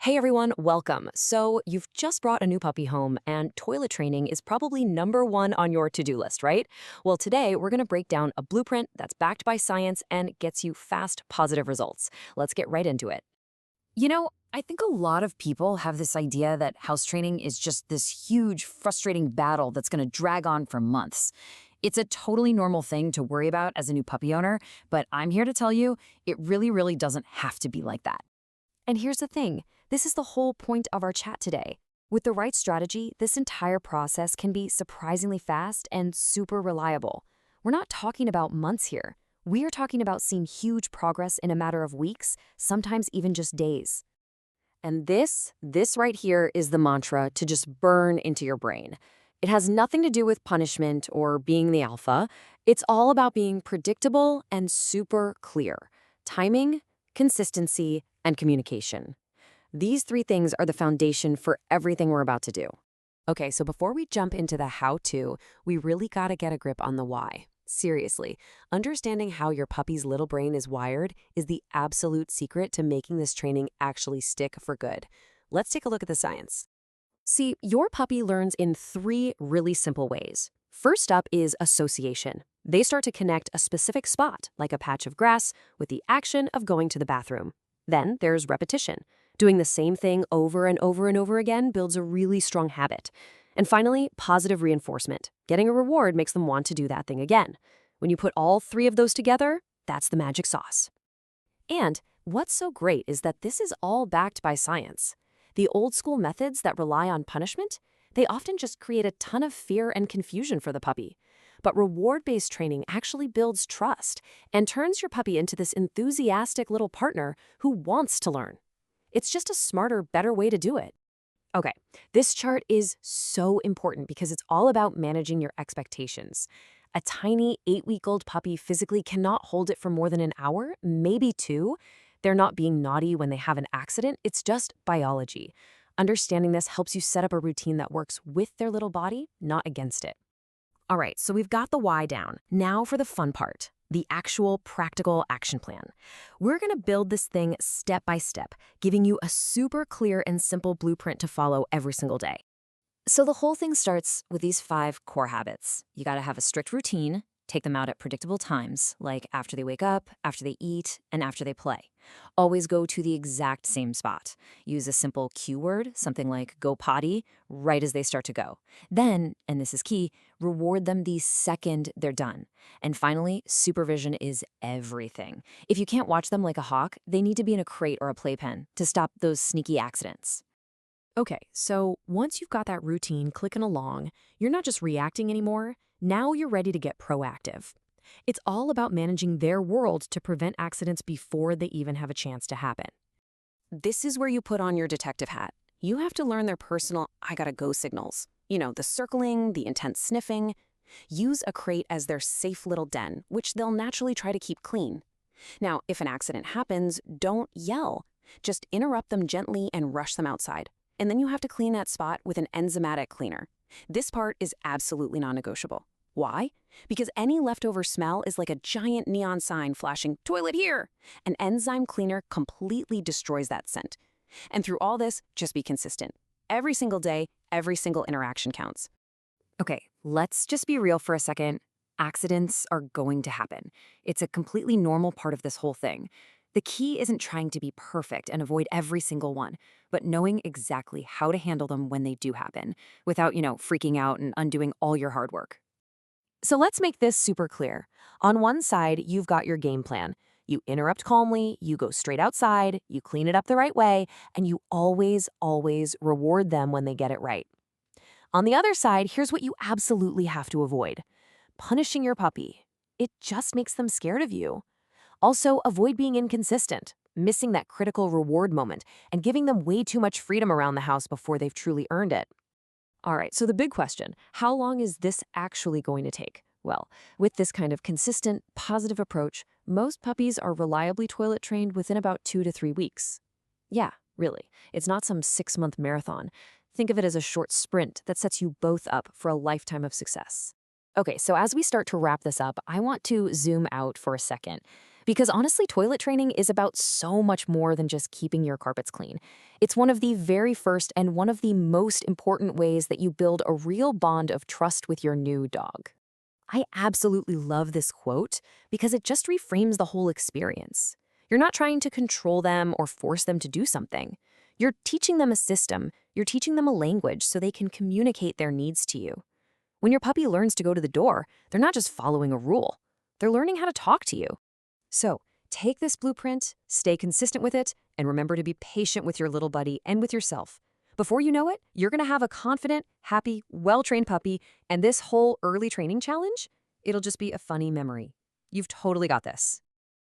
Hey everyone, welcome. So, you've just brought a new puppy home, and toilet training is probably number one on your to do list, right? Well, today we're going to break down a blueprint that's backed by science and gets you fast, positive results. Let's get right into it. I think a lot of people have this idea that house training is just this huge, frustrating battle that's going to drag on for months. It's a totally normal thing to worry about as a new puppy owner, but I'm here to tell you it really doesn't have to be like that. And here's the thing, this is the whole point of our chat today. With the right strategy, this entire process can be surprisingly fast and super reliable. We're not talking about months here. We are talking about seeing huge progress in a matter of weeks, sometimes even just days. And this right here is the mantra to just burn into your brain. It has nothing to do with punishment or being the alpha. It's all about being predictable and super clear. Timing, consistency, and communication. These three things are the foundation for everything we're about to do. Okay, so before we jump into the how-to, we really gotta get a grip on the why. Seriously, understanding how your puppy's little brain is wired is the absolute secret to making this training actually stick for good. Let's take a look at the science. See, your puppy learns in three really simple ways. First up is association. They start to connect a specific spot, like a patch of grass, with the action of going to the bathroom. Then there's repetition. Doing the same thing over and over and over again builds a really strong habit. And finally, positive reinforcement. Getting a reward makes them want to do that thing again. When you put all three of those together, that's the magic sauce. And what's so great is that this is all backed by science. The old school methods that rely on punishment, they often just create a ton of fear and confusion for the puppy. But reward-based training actually builds trust and turns your puppy into this enthusiastic little partner who wants to learn. It's just a smarter, better way to do it. Okay, this chart is so important because it's all about managing your expectations. A tiny 8-week-old puppy physically cannot hold it for more than an hour, maybe two. They're not being naughty when they have an accident, it's just biology. Understanding this helps you set up a routine that works with their little body, not against it. All right, so we've got the why down. Now for the fun part, the actual practical action plan. We're going to build this thing step by step, giving you a super clear and simple blueprint to follow every single day. So the whole thing starts with these 5 core habits. You got to have a strict routine, take them out at predictable times, like after they wake up, after they eat, and after they play. Always go to the exact same spot. Use a simple cue word, something like go potty, right as they start to go. Then, and this is key, reward them the second they're done. And finally, supervision is everything. If you can't watch them like a hawk, they need to be in a crate or a playpen to stop those sneaky accidents. Okay, so once you've got that routine clicking along, you're not just reacting anymore. Now you're ready to get proactive. It's all about managing their world to prevent accidents before they even have a chance to happen. This is where you put on your detective hat. You have to learn their personal I gotta go signals. The circling, the intense sniffing. Use a crate as their safe little den, which they'll naturally try to keep clean. Now, if an accident happens, don't yell. Just interrupt them gently and rush them outside. And then you have to clean that spot with an enzymatic cleaner. This part is absolutely non-negotiable. Why? Because any leftover smell is like a giant neon sign flashing, "Toilet here!" An enzyme cleaner completely destroys that scent. And through all this, just be consistent. Every single day, every single interaction counts. Okay, let's just be real for a second. Accidents are going to happen. It's a completely normal part of this whole thing. The key isn't trying to be perfect and avoid every single one, but knowing exactly how to handle them when they do happen, without, freaking out and undoing all your hard work. So let's make this super clear. On one side, you've got your game plan. You interrupt calmly, you go straight outside, you clean it up the right way, and you always reward them when they get it right. On the other side, here's what you absolutely have to avoid. Punishing your puppy. It just makes them scared of you. Also, avoid being inconsistent, missing that critical reward moment, and giving them way too much freedom around the house before they've truly earned it. All right, so the big question, how long is this actually going to take? Well, with this kind of consistent, positive approach, most puppies are reliably toilet trained within about 2 to 3 weeks. Yeah, really. It's not some 6-month marathon. Think of it as a short sprint that sets you both up for a lifetime of success. Okay, so as we start to wrap this up, I want to zoom out for a second. Because honestly, toilet training is about so much more than just keeping your carpets clean. It's one of the very first and one of the most important ways that you build a real bond of trust with your new dog. I absolutely love this quote because it just reframes the whole experience. You're not trying to control them or force them to do something. You're teaching them a system, you're teaching them a language so they can communicate their needs to you. When your puppy learns to go to the door, they're not just following a rule, they're learning how to talk to you. So, take this blueprint, stay consistent with it, and remember to be patient with your little buddy and with yourself. Before you know it, you're going to have a confident, happy, well-trained puppy, and this whole early training challenge, it'll just be a funny memory. You've totally got this.